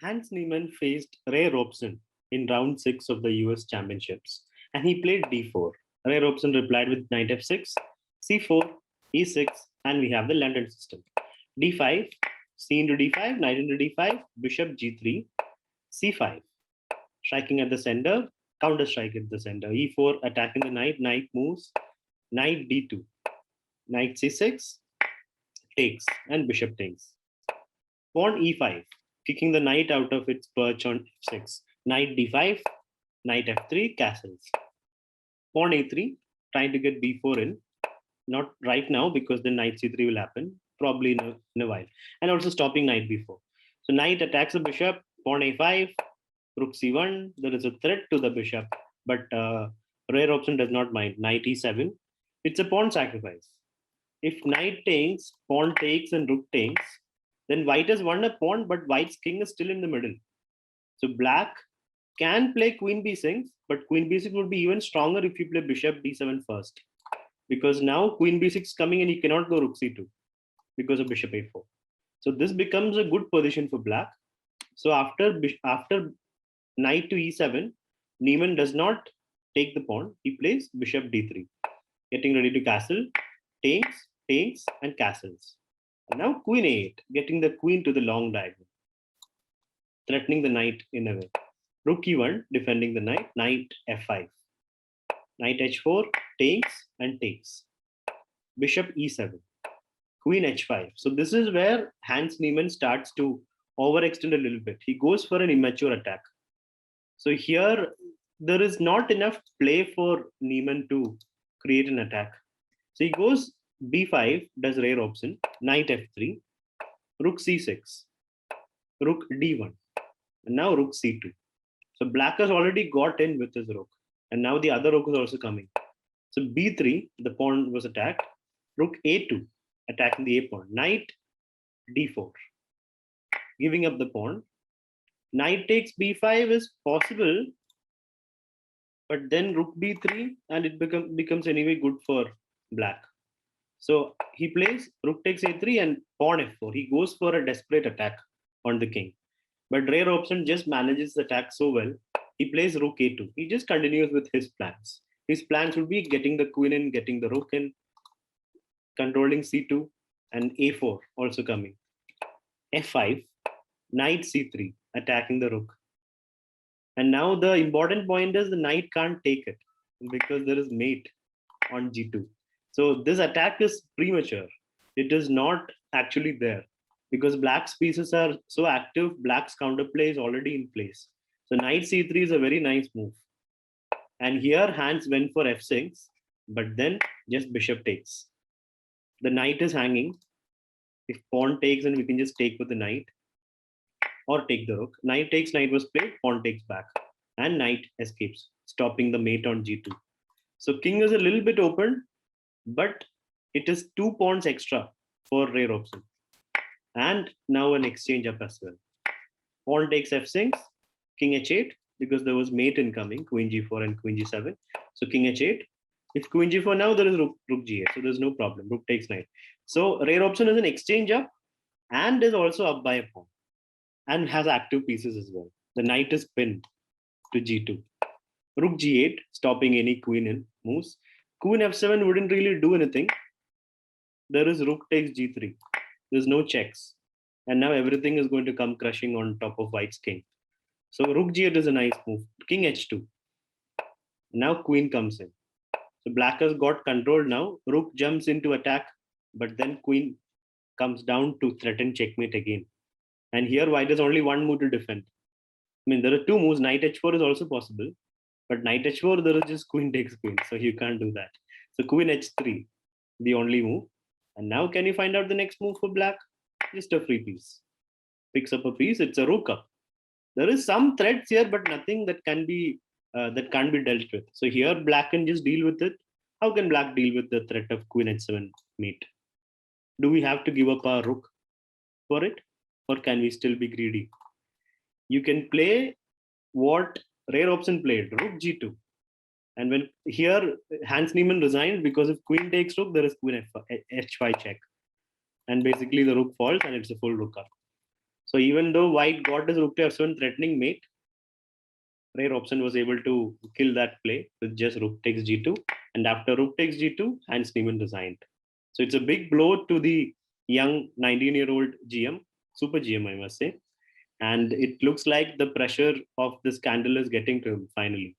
Hans Niemann faced Ray Robson in round 6 of the US Championships and he played d4. Ray Robson replied with knight f6, c4, e6, and we have the London system. d5, c into d5, knight into d5, bishop g3, c5, striking at the center, counter strike at the center, e4, attacking the knight, knight moves, knight d2, knight c6, takes, and bishop takes. Pawn e5, kicking the knight out of its perch on f6. Knight d5, knight f3, castles. Pawn a3, trying to get b4 in. Not right now because the knight c3 will happen, probably in a while. And also stopping knight b4. So knight attacks the bishop, pawn a5, rook c1. There is a threat to the bishop, but Ray Robson does not mind. Knight e7. It's a pawn sacrifice. If knight takes, pawn takes, and rook takes, then white has won a pawn, but white's king is still in the middle. So black can play queen b6, but queen b6 would be even stronger if you play bishop d7 first. Because now queen b6 coming and he cannot go rook c2 because of bishop a4. So this becomes a good position for black. So after knight to e7, Niemann does not take the pawn. He plays bishop d3, getting ready to castle, takes, and castles. And now queen a8, getting the queen to the long diagonal, threatening the knight in a way. Rook e1, defending the knight, knight f5. Knight h4, takes and takes. Bishop e7, queen h5. So this is where Hans Niemann starts to overextend a little bit. He goes for an immature attack. So here, there is not enough play for Niemann to create an attack. So he goes b5, does Ray Robson, knight f3, rook c6, rook d1, and now rook c2. So black has already got in with his rook, and now the other rook is also coming. So b3, the pawn was attacked, rook a2, attacking the a pawn, knight d4, giving up the pawn. Knight takes b5 is possible, but then rook b3, and it becomes anyway good for black. So he plays rook takes a3 and pawn f4. He goes for a desperate attack on the king. But Ray Robson just manages the attack so well. He plays rook a2. He just continues with his plans. His plans would be getting the queen in, getting the rook in, controlling c2, and a4 also coming. f5, knight c3, attacking the rook. And now the important point is the knight can't take it because there is mate on g2. So this attack is premature. It is not actually there because black's pieces are so active. Black's counterplay is already in place. So knight c3 is a very nice move. And here Hans went for f6, but then just bishop takes. The knight is hanging. If pawn takes, then we can just take with the knight or take the rook. Knight takes, knight was played, pawn takes back, and knight escapes, stopping the mate on g2. So king is a little bit open, but it is 2 pawns extra for Ray Robson. And now an exchange up as well. Pawn takes f6, king h8, because there was mate incoming, queen g4 and queen g7. So king h8. If queen g4 now, there is rook g8. So there's no problem. Rook takes knight. So Ray Robson is an exchange up and is also up by a pawn and has active pieces as well. The knight is pinned to g2. Rook g8, stopping any queen in moves. Queen f7 wouldn't really do anything. There is rook takes g3. There's no checks. And now everything is going to come crushing on top of white's king. So rook g8 is a nice move. King h2. Now queen comes in. So black has got control now. Rook jumps into attack, but then queen comes down to threaten checkmate again. And here white has only one move to defend. I mean, there are 2 moves. Knight h4 is also possible. But knight h4, there is just queen takes queen. So you can't do that. So queen h3, the only move. And now can you find out the next move for black? Just a free piece. Picks up a piece. It's a rook up. There is some threats here, but nothing that can't be dealt with. So here black can just deal with it. How can black deal with the threat of queen h7 mate? Do we have to give up our rook for it? Or can we still be greedy? You can play what Ray Robson played, rook g2. And when here Hans Niemann resigned because if queen takes rook, there is queen h5 check. And basically the rook falls and it's a full rook up. So even though white got this rook to f7 threatening mate, Ray Robson was able to kill that play with just rook takes g2. And after rook takes g2, Hans Niemann resigned. So it's a big blow to the young 19-year-old GM, super GM, I must say. And it looks like the pressure of the scandal is getting to him finally.